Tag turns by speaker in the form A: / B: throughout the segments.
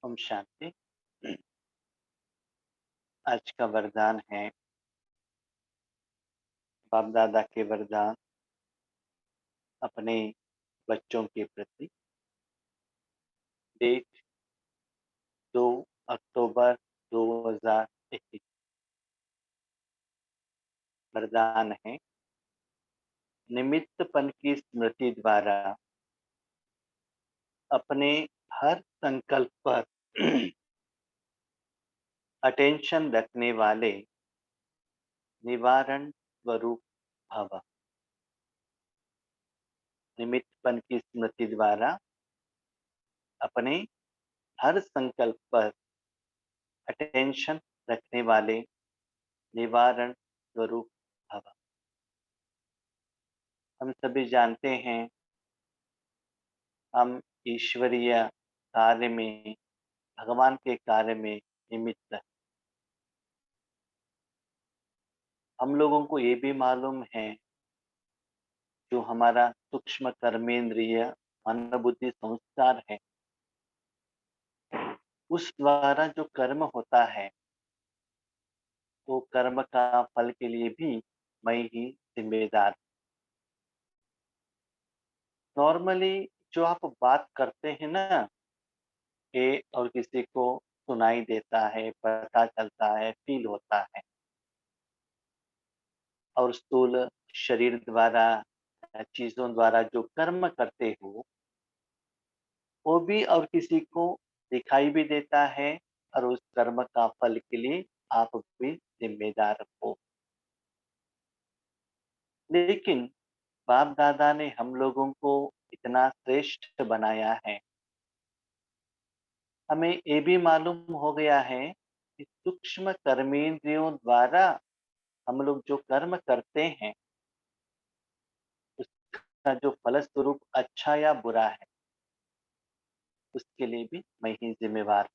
A: ओम शांति। आज का वरदान है बाप दादा के वरदान अपने बच्चों के प्रति। डेट 2 अक्टूबर 2021। वरदान है निमित्तपन की स्मृति द्वारा अपने हर संकल्प पर अटेंशन रखने वाले निवारण स्वरूप भव। निमित्तपन की स्मृति द्वारा अपने हर संकल्प पर अटेंशन रखने वाले निवारण स्वरूप भव। हम सभी जानते हैं हम ईश्वरीय कार्य में, भगवान के कार्य में निमित्त हैं। हम लोगों को ये भी मालूम है जो हमारा सूक्ष्म कर्मेंद्रिय मन बुद्धि संस्कार है, उस द्वारा जो कर्म होता है वो कर्म का फल के लिए भी मैं ही जिम्मेदार। नॉर्मली जो आप बात करते हैं ना, ये और किसी को सुनाई देता है, पता चलता है, फील होता है, और स्थूल शरीर द्वारा चीजों द्वारा जो कर्म करते हो वो भी और किसी को दिखाई भी देता है, और उस कर्म का फल के लिए आप भी जिम्मेदार हो। लेकिन बाप दादा ने हम लोगों को इतना श्रेष्ठ बनाया है, हमें ये भी मालूम हो गया है कि सूक्ष्म कर्मेंद्रियों द्वारा हम लोग जो कर्म करते हैं उसका जो फलस्वरूप अच्छा या बुरा है उसके लिए भी मैं ही जिम्मेवार।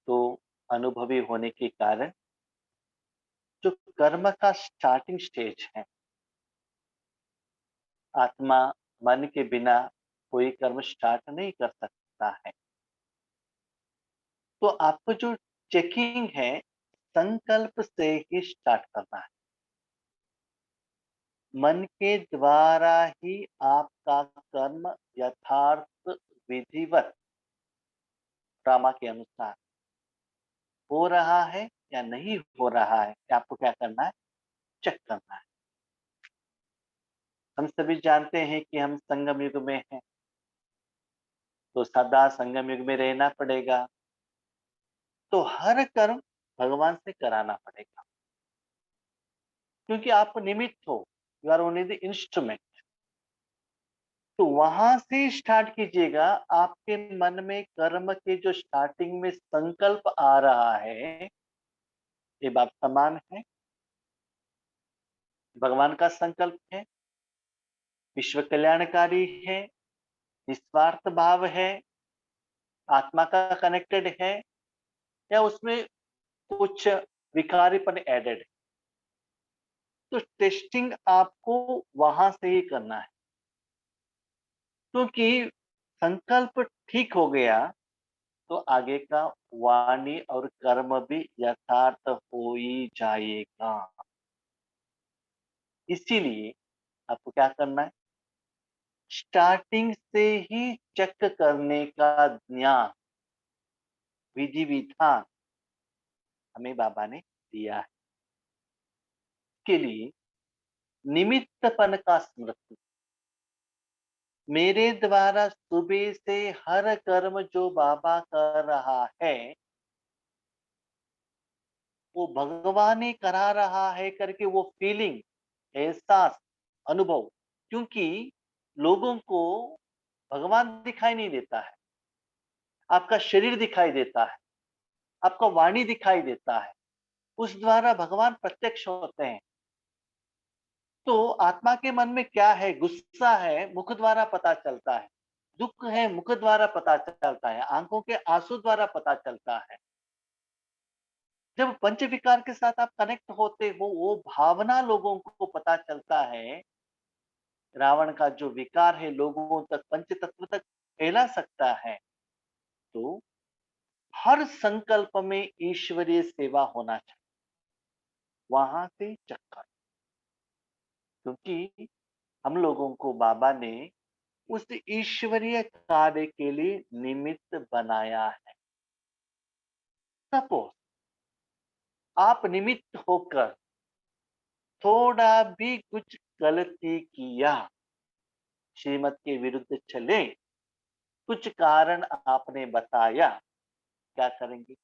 A: तो अनुभवी होने के कारण जो कर्म का स्टार्टिंग स्टेज है, आत्मा मन के बिना कोई कर्म स्टार्ट नहीं कर सकता है। तो आपको जो चेकिंग है संकल्प से ही स्टार्ट करना है। मन के द्वारा ही आपका कर्म यथार्थ विधिवत ड्रामा के अनुसार हो रहा है या नहीं हो रहा है, आपको क्या करना है, चेक करना है। हम सभी जानते हैं कि हम संगम युग में हैं, तो सदा संगम युग में रहना पड़ेगा। तो हर कर्म भगवान से कराना पड़ेगा, क्योंकि आप निमित्त हो, you are only the instrument. तो वहां से स्टार्ट कीजिएगा। आपके मन में कर्म के जो स्टार्टिंग में संकल्प आ रहा है, ये बात समान है, भगवान का संकल्प है, विश्व कल्याणकारी है, निस्वार्थ भाव है, आत्मा का कनेक्टेड है, या उसमें कुछ विकारीपन एडेड है। तो टेस्टिंग आपको वहां से ही करना है, क्योंकि संकल्प ठीक हो गया तो आगे का वाणी और कर्म भी यथार्थ हो ही जाएगा। इसीलिए आपको क्या करना है, स्टार्टिंग से ही चेक करने का ज्ञान, विधि विधान हमें बाबा ने दिया है। के लिए निमित्तपन का स्मृति, मेरे द्वारा सुबह से हर कर्म जो बाबा कर रहा है वो भगवान ही करा रहा है करके वो फीलिंग, एहसास, अनुभव, क्योंकि लोगों को भगवान दिखाई नहीं देता है, आपका शरीर दिखाई देता है, आपका वाणी दिखाई देता है, उस द्वारा भगवान प्रत्यक्ष होते हैं। तो आत्मा के मन में क्या है, गुस्सा है मुख द्वारा पता चलता है, दुख है मुख द्वारा पता चलता है, आंखों के आंसू द्वारा पता चलता है। जब पंच विकार के साथ आप कनेक्ट होते हो, वो भावना लोगों को पता चलता है। रावण का जो विकार है लोगों तक, पंच तत्व तक फैला सकता है, हर संकल्प में ईश्वरीय सेवा होना चाहिए। वहां से चक्कर, क्योंकि हम लोगों को बाबा ने उस ईश्वरीय कार्य के लिए निमित्त बनाया है। सपोज आप निमित्त होकर थोड़ा भी कुछ गलती किया, श्रीमत के विरुद्ध चले, कुछ कारण आपने बताया, क्या करेंगे?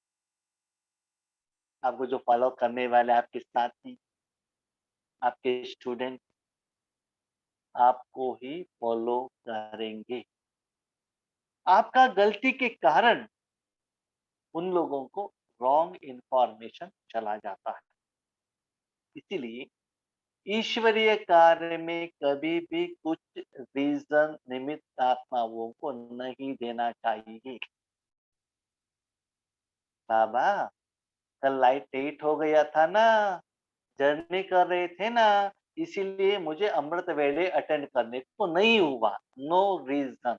A: आपको जो फॉलो करने वाले आपके साथी, आपके स्टूडेंट आपको ही फॉलो करेंगे। आपका गलती के कारण उन लोगों को रॉन्ग इंफॉर्मेशन चला जाता है। इसीलिए ईश्वरीय कार्य में कभी भी कुछ रीजन निमित्त आत्माओं को नहीं देना चाहिए। बाबा, कल लाइट लेट हो गया था ना, जर्नी कर रहे थे ना, इसीलिए मुझे अमृत वेले अटेंड करने को नहीं हुआ। No reason.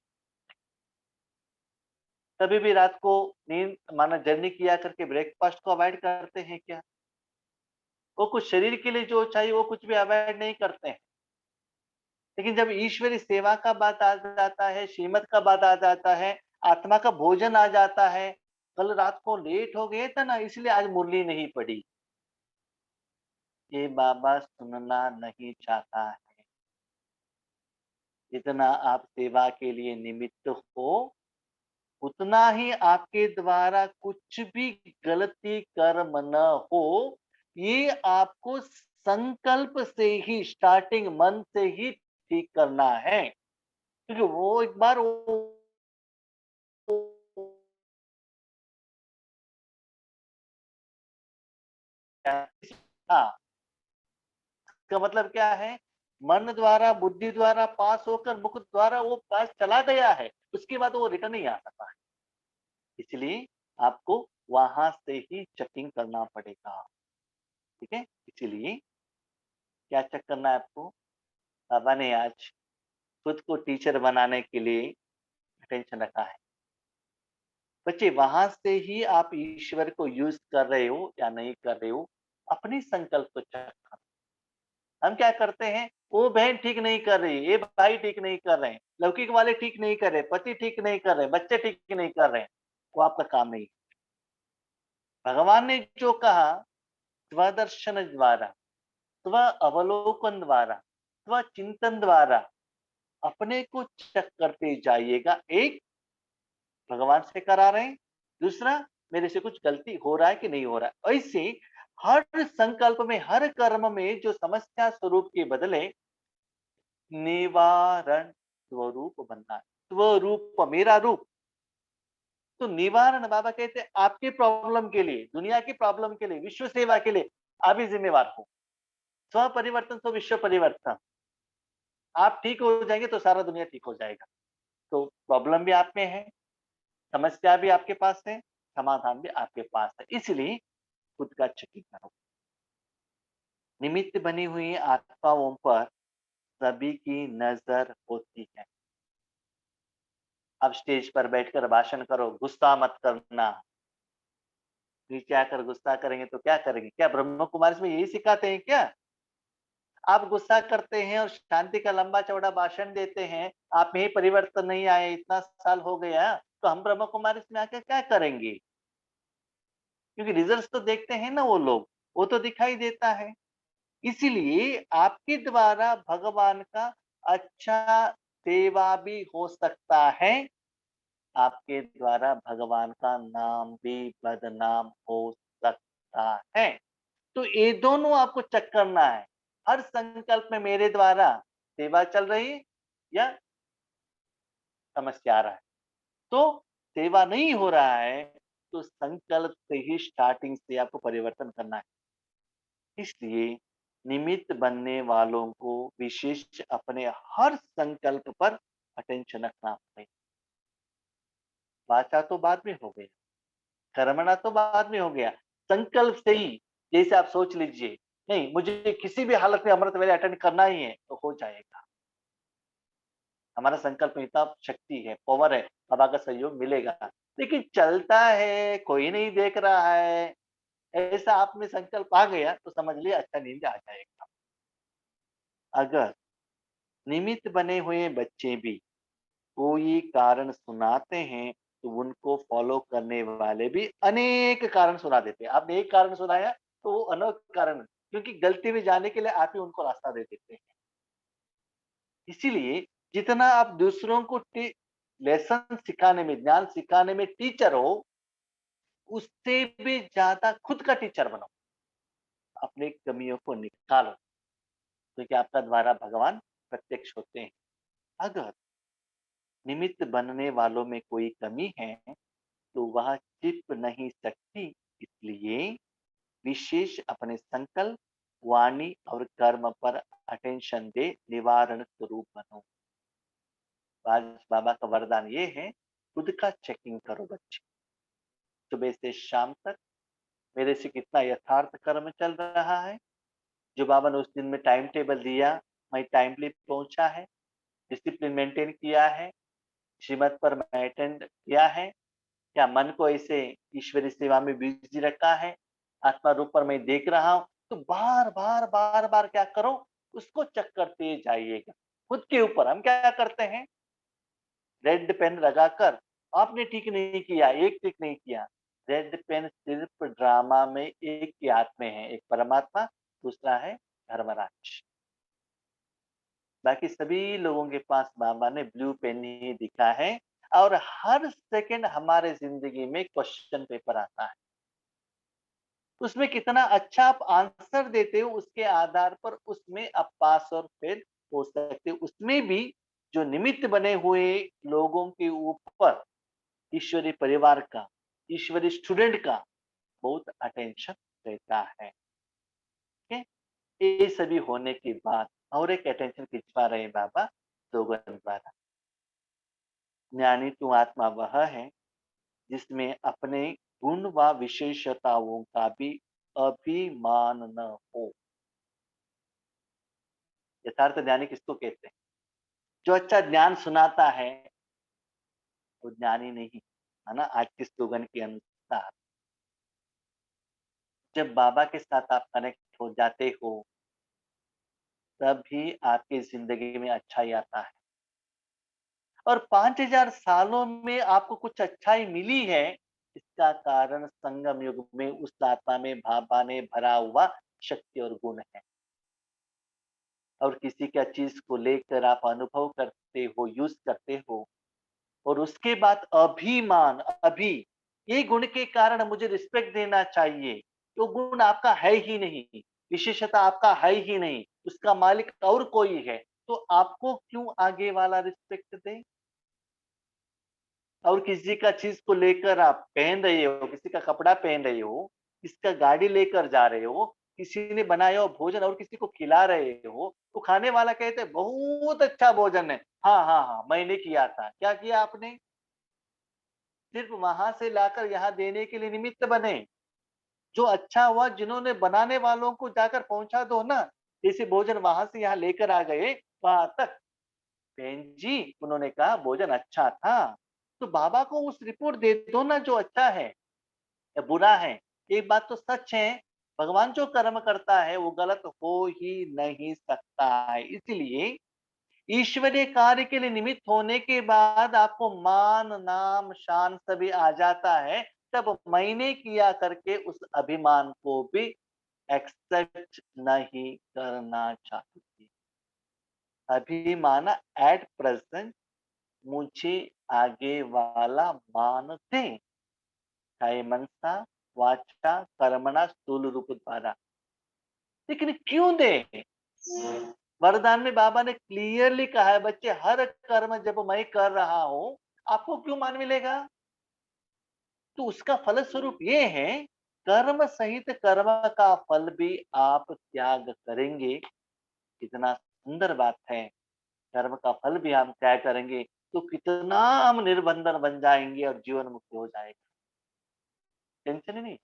A: कभी भी रात को नींद माना जर्नी किया करके ब्रेकफास्ट को अवॉइड करते हैं क्या? वो कुछ शरीर के लिए जो चाहिए वो कुछ भी अवॉइड नहीं करते हैं। लेकिन जब ईश्वरी सेवा का बात आ जाता है, श्रीमत का बात आ जाता है, आत्मा का भोजन आ जाता है, कल रात को लेट हो गए थे ना, इसलिए आज मुरली नहीं पड़ी। ये बाबा सुनना नहीं चाहता है। जितना आप सेवा के लिए निमित्त हो, उतना ही आपके द्वारा कुछ भी गलती कर्म न हो, ये आपको संकल्प से ही, स्टार्टिंग मन से ही ठीक करना है। क्योंकि वो एक बार हाँ, इसका मतलब क्या है? मन द्वारा, बुद्धि द्वारा पास होकर मुख द्वारा वो पास चला गया है, उसके बाद वो रिटर्न नहीं आ सकता है। इसलिए आपको वहां से ही चेकिंग करना पड़ेगा। ठीक है, इसीलिए क्या चेक करना है आपको? बाबा ने आज खुद को टीचर बनाने के लिए अटेंशन रखा है। बच्चे, वहां से ही आप ईश्वर को यूज कर रहे हो या नहीं कर रहे हो, अपनी संकल्प को चेक करो। हम क्या करते हैं, वो बहन ठीक नहीं कर रही, ये भाई ठीक नहीं कर रहे हैं, लौकिक वाले ठीक नहीं कर रहे, पति ठीक नहीं कर रहे, बच्चे ठीक नहीं कर रहे हैं, वो आपका काम नहीं। भगवान ने जो कहा, स्वदर्शन द्वारा, स्व अवलोकन द्वारा, स्व चिंतन द्वारा अपने को चेक करते जाइएगा। एक, भगवान से करा रहे हैं, दूसरा, मेरे से कुछ गलती हो रहा है कि नहीं हो रहा है। ऐसे हर संकल्प में, हर कर्म में जो समस्या स्वरूप के बदले निवारण स्वरूप बनना है। स्वरूप, मेरा रूप। तो निवारण बाबा कहते हैं आपके प्रॉब्लम के लिए, दुनिया की प्रॉब्लम के लिए, विश्व सेवा के लिए आप ही जिम्मेवार हो। स्व परिवर्तन तो विश्व परिवर्तन। आप ठीक हो जाएंगे तो सारा दुनिया ठीक हो जाएगा। तो प्रॉब्लम भी आप में है, समस्या भी आपके पास है, समाधान भी आपके पास है। इसलिए खुद का चेकिंग करो। निमित्त बनी हुई आत्माओं पर सभी की नजर होती है। अब स्टेज पर बैठकर भाषण करो, गुस्सा मत करना। नीचे आकर गुस्सा करेंगे तो क्या करेंगे? क्या ब्रह्म कुमारी इसमें यही सिखाते हैं क्या? आप गुस्सा करते हैं और शांति का लंबा चौड़ा भाषण देते हैं, आप में ही परिवर्तन नहीं आए, इतना साल हो गया, तो हम ब्रह्म कुमारी में आकर क्या करेंगे? क्योंकि रिजल्ट्स तो देखते हैं ना वो लोग, वो तो दिखाई देता है। इसीलिए आपके द्वारा भगवान का अच्छा सेवा भी हो सकता है, आपके द्वारा भगवान का नाम भी बदनाम हो सकता है। तो ये दोनों आपको चेक करना है। हर संकल्प में मेरे द्वारा सेवा चल रही है या समस्या आ रहा है। तो सेवा नहीं हो रहा है, तो संकल्प से ही, स्टार्टिंग से आपको परिवर्तन करना है। इसलिए निमित्त बनने वालों को विशेष अपने हर संकल्प पर अटेंशन रखना पड़ेगा। वाचा तो बाद में हो गया, कर्मणा तो बाद में हो गया, संकल्प से ही। जैसे आप सोच लीजिए, नहीं मुझे किसी भी हालत में अमृत वेला अटेंड करना ही है, तो हो जाएगा। हमारा संकल्प में इतना शक्ति है, पावर है, बाबा का सहयोग मिलेगा। लेकिन चलता है, कोई नहीं देख रहा है, ऐसा आप में संकल्प आ गया तो समझ लिया अच्छा नींद आ जाएगा। अगर निमित्त बने हुए बच्चे भी कोई कारण सुनाते हैं, तो उनको फॉलो करने वाले भी अनेक कारण सुना देते हैं। आपने एक कारण सुनाया, तो वो अनेक कारण, क्योंकि गलती में जाने के लिए आप ही उनको रास्ता दे देते हैं। इसीलिए जितना आप दूसरों को लेसन सिखाने में, ज्ञान सिखाने में टीचर हो, उससे भी ज़्यादा खुद का टीचर बनो। अपनी कमियों को निकालो, क्योंकि आपका द्वारा भगवान प्रत्यक्ष होते हैं। अगर निमित्त बनने वालों में कोई कमी है, तो वह छिप नहीं सकती। इसलिए विशेष अपने संकल्प, वाणी और कर्म पर अटेंशन दे, निवारण स्वरूप बनो। आज बाबा का वरदान ये है, खुद का चेकिंग करो बच्चे। सुबह से शाम तक मेरे से कितना यथार्थ कर्म चल रहा है। जो बाबा ने उस दिन में टाइम टेबल दिया, मैं टाइमली पहुंचा है, डिसिप्लिन मेंटेन किया है, श्रीमत पर मैं अटेंड किया है, क्या मन को ऐसे ईश्वरी सेवा में बिजी रखा है, आत्मा रूप पर मैं देख रहा हूँ। तो बार बार बार बार क्या करो, उसको चेक करते जाइएगा। खुद के ऊपर हम क्या करते हैं, रेड पेन लगाकर आपने ठीक नहीं किया, एक ठीक नहीं किया। रेड पेन सिर्फ ड्रामा में एक के हाथ में है, एक परमात्मा, दूसरा है धर्मराज। बाकी सभी लोगों के पास बाबा ने ब्लू पेन ही दिखा है। और हर सेकंड हमारे जिंदगी में क्वेश्चन पेपर आता है, उसमें कितना अच्छा आप आंसर देते हो, उसके आधार पर उसमें आप पास और फेल हो सकते हो। उसमें भी जो निमित्त बने हुए लोगों के ऊपर ईश्वरी परिवार का, ईश्वरी स्टूडेंट का बहुत अटेंशन रहता है। ठीक है? ये सभी होने के बाद और एक अटेंशन खिंचवा रहे बाबा दोगन द्वारा। ज्ञानी तू आत्मा वह है जिसमें अपने गुण व विशेषताओं का भी अभिमान न हो। यथार्थ ज्ञानी किसको कहते हैं? जो अच्छा ज्ञान सुनाता है वो ज्ञानी नहीं, है ना? आज के स्लोगन के अनुसार जब बाबा के साथ आप कनेक्ट हो जाते हो, तभी आपकी जिंदगी में अच्छाई आता है। और 5000 सालों में आपको कुछ अच्छाई मिली है, इसका कारण संगम युग में उस आत्मा में बाबा ने भरा हुआ शक्ति और गुण है। और किसी का चीज को लेकर आप अनुभव करते हो, यूज करते हो, और उसके बाद अभिमान, अभी ये गुण के कारण मुझे रिस्पेक्ट देना चाहिए, तो गुण आपका है ही नहीं, विशेषता आपका है ही नहीं, उसका मालिक और कोई है, तो आपको क्यों आगे वाला रिस्पेक्ट दे? और किसी का चीज को लेकर आप पहन रहे हो, किसी का कपड़ा पहन रहे हो, किसी का गाड़ी लेकर जा रहे हो, किसी ने बनाया हो भोजन और किसी को खिला रहे हो, तो खाने वाला कहते हैं बहुत अच्छा भोजन है। हाँ हाँ हाँ, मैंने किया था। क्या किया आपने? सिर्फ वहां से लाकर यहाँ देने के लिए निमित्त बने। जो अच्छा हुआ, जिन्होंने बनाने वालों को जाकर पहुंचा दो ना, जैसे भोजन वहां से यहाँ लेकर आ गए वहां तक, बहन जी उन्होंने कहा भोजन अच्छा था, तो बाबा को उस रिपोर्ट दे दो ना, जो अच्छा है या बुरा है। एक बात तो सच है, भगवान जो कर्म करता है वो गलत हो ही नहीं सकता है। इसलिए ईश्वरीय कार्य के लिए निमित्त होने के बाद आपको मान, नाम, शान सभी आ जाता है, तब मैंने किया करके उस अभिमान को भी एक्सेप्ट नहीं करना चाहिए। अभिमान एट प्रेजेंट मुझे आगे वाला मानते, चाहे मनसा, वाचा, कर्मणा, स्थूल रूप द्वारा। लेकिन क्यों दे? वरदान में बाबा ने क्लियरली कहा है, बच्चे हर कर्म जब मैं कर रहा हूं, आपको क्यों मान मिलेगा? तो उसका फल स्वरूप ये है, कर्म सहित कर्म का फल भी आप त्याग करेंगे। कितना सुंदर बात है, कर्म का फल भी हम त्याग करेंगे, तो कितना हम निर्बंधन बन जाएंगे और जीवन मुक्त हो जाएगा। टेंशन ही नहीं।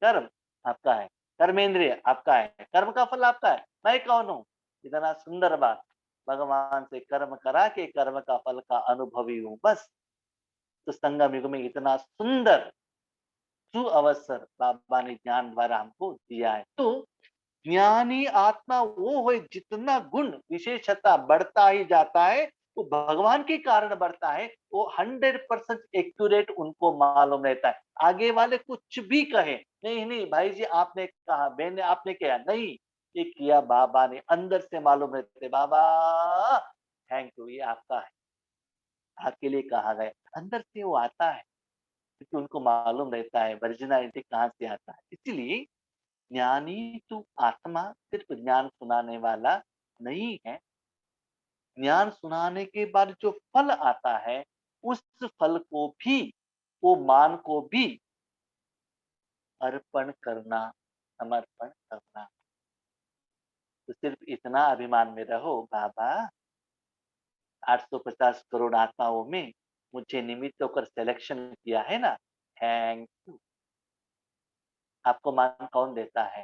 A: कर्म आपका है, कर्मेंद्रिय आपका है, कर्म का फल आपका है, मैं कौन हूं? इतना सुंदर बात। भगवान से कर्म करा के कर्म का फल का अनुभवी हूँ बस। तो संगम युग में इतना सुंदर सुअवसर बाबा ने ज्ञान द्वारा हमको दिया है। तो ज्ञानी आत्मा वो है, जितना गुण विशेषता बढ़ता ही जाता है, वो भगवान के कारण बढ़ता है। वो 100% एक्यूरेट उनको मालूम रहता है। आगे वाले कुछ भी कहे, नहीं नहीं भाई जी आपने कहा, बहन ने आपने किया, नहीं ये किया बाबा ने, अंदर से मालूम रहते बाबा थैंक यू, ये आपका है, आपके लिए कहा गया। अंदर से वो आता है, क्योंकि उनको मालूम रहता है वर्जिनालिटी कहाँ से आता है। इसीलिए ज्ञानी तो आत्मा सिर्फ ज्ञान सुनाने वाला नहीं है। ज्ञान सुनाने के बाद जो फल आता है, उस फल को भी, वो मान को भी अर्पण करना, समर्पण करना। तो सिर्फ इतना अभिमान में रहो, बाबा 850 करोड़ आत्माओं में मुझे निमित्त होकर सिलेक्शन किया है ना, थैंक यू। आपको मान कौन देता है?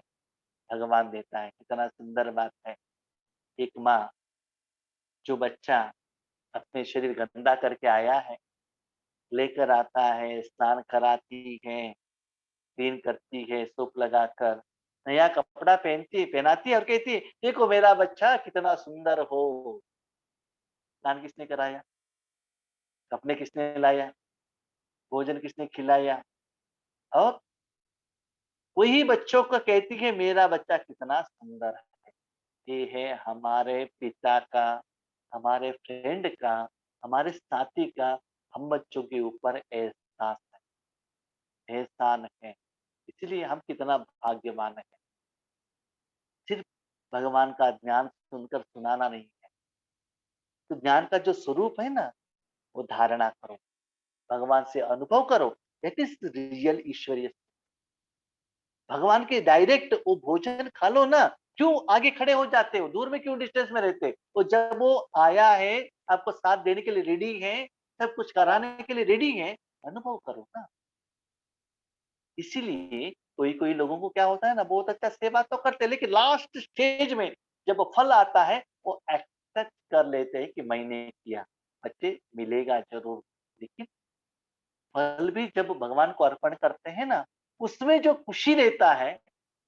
A: भगवान देता है। कितना सुंदर बात है। एक माँ, जो बच्चा अपने शरीर गंदा करके आया है, लेकर आता है, स्नान कराती है, क्लीन करती है, सोप लगाकर, नया कपड़ा पहनाती है और कहती है, देखो मेरा बच्चा कितना सुंदर हो। स्नान किसने कराया? कपड़े किसने लाया? भोजन किसने खिलाया? और वही बच्चों को कहती है, मेरा बच्चा कितना सुंदर है। ये है हमारे पिता का, हमारे फ्रेंड का, हमारे साथी का हम बच्चों के ऊपर एहसास है, एहसान है। इसलिए हम कितना भाग्यवान है। सिर्फ भगवान का ज्ञान सुनकर सुनाना नहीं है। तो ज्ञान का जो स्वरूप है ना, वो धारणा करो, भगवान से अनुभव करो। दैट इज रियल ईश्वरीय। भगवान के डायरेक्ट वो भोजन खा लो ना, क्यों आगे खड़े हो जाते हो? दूर में क्यों डिस्टेंस में रहते हो? वो जब वो आया है, आपको साथ देने के लिए रेडी है, सब कुछ कराने के लिए रेडी है, अनुभव करो ना। इसीलिए कोई कोई लोगों को क्या होता है ना, बहुत अच्छा सेवा तो करते हैं, लेकिन लास्ट स्टेज में जब वो फल आता है, वो एक्सेप्ट कर लेते हैं कि मैंने किया। बच्चे मिलेगा जरूर, लेकिन फल भी जब भगवान को अर्पण करते हैं ना, उसमें जो खुशी रहता है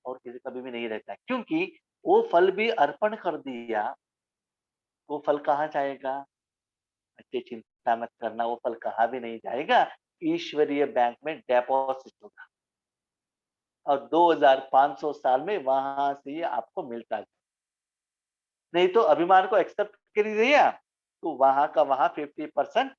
A: और किसी कभी भी नहीं रहता है। क्योंकि वो फल भी अर्पण कर दिया, वो फल कहाँ जाएगा? बच्चे चिंता मत करना, वो फल कहाँ भी नहीं जाएगा, ईश्वरीय बैंक में डेपोजिट होगा और 2500 साल में वहां से ये आपको मिलता है। नहीं तो अभिमान को एक्सेप्ट कर दिया, तो वहां का वहां 50%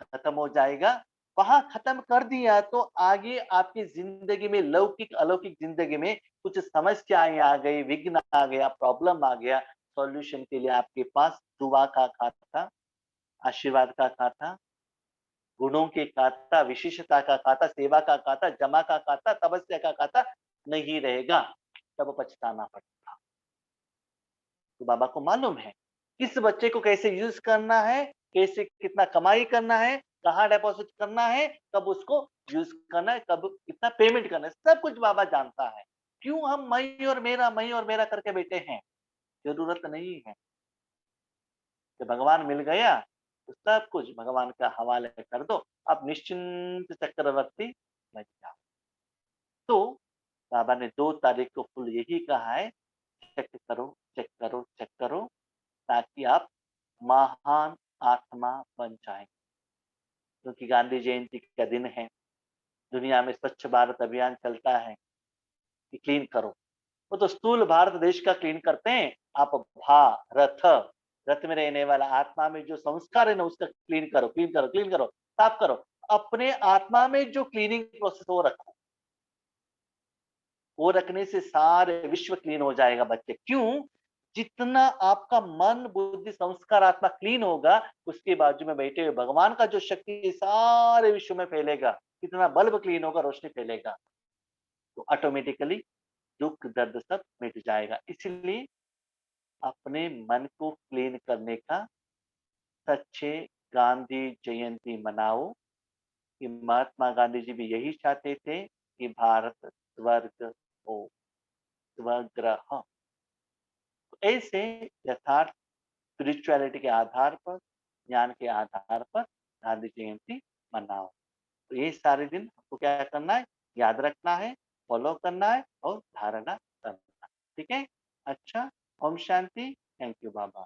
A: खत्म हो जाएगा। वहां खत्म कर दिया तो आगे आपकी जिंदगी में, लौकिक अलौकिक जिंदगी में कुछ समस्याएं आ गई, विघ्न आ गया, प्रॉब्लम आ गया, सॉल्यूशन के लिए आपके पास दुआ का खाता, आशीर्वाद का खाता, गुणों के खाता, विशेषता का खाता, सेवा का खाता, जमा का खाता, तपस्या का खाता नहीं रहेगा। तब पछताना पड़ेगा। तो बाबा को मालूम है किस बच्चे को कैसे यूज करना है, कैसे कितना कमाई करना है, कहाँ डिपॉजिट करना है, कब उसको यूज करना है, कब कितना पेमेंट करना है, सब कुछ बाबा जानता है। क्यों हम मैं और मेरा करके बैठे हैं? जरूरत नहीं है। कि भगवान मिल गया तो सब कुछ भगवान के हवाले कर दो, अब निश्चिंत चक्रवर्ती बन जाओ। तो बाबा ने 2 तारीख को फुल यही कहा है, चेक करो, चेक करो, चेक करो, ताकि आप महान आत्मा बन जाए। क्योंकि गांधी जयंती का दिन है, दुनिया में स्वच्छ भारत अभियान चलता है कि क्लीन करो। वो तो स्थूल भारत देश का क्लीन करते हैं। आप भारत, रथ में रहने वाला आत्मा में जो संस्कार है ना, उसका क्लीन करो, क्लीन करो, क्लीन करो, साफ करो। अपने आत्मा में जो क्लीनिंग प्रोसेस वो रखो, वो रखने से सारे विश्व क्लीन हो जाएगा बच्चे। क्यों? जितना आपका मन बुद्धि संस्कार आत्मा क्लीन होगा, उसके बाजू में बैठे हुए भगवान का जो शक्ति सारे विश्व में फैलेगा। कितना बल्ब क्लीन होगा, रोशनी फैलेगा, तो ऑटोमेटिकली दुख दर्द सब मिट जाएगा। इसलिए अपने मन को क्लीन करने का सच्चे गांधी जयंती मनाओ। कि महात्मा गांधी जी भी यही चाहते थे कि भारत स्वर्ग हो, स्वग्रह। तो ऐसे यथार्थ स्पिरिचुअलिटी के आधार पर, ज्ञान के आधार पर गांधी जयंती मनाओ। तो ये सारे दिन आपको क्या करना है? याद रखना है, फॉलो करना है और धारणा करना है। ठीक है? अच्छा, Om Shanti. Thank you Baba.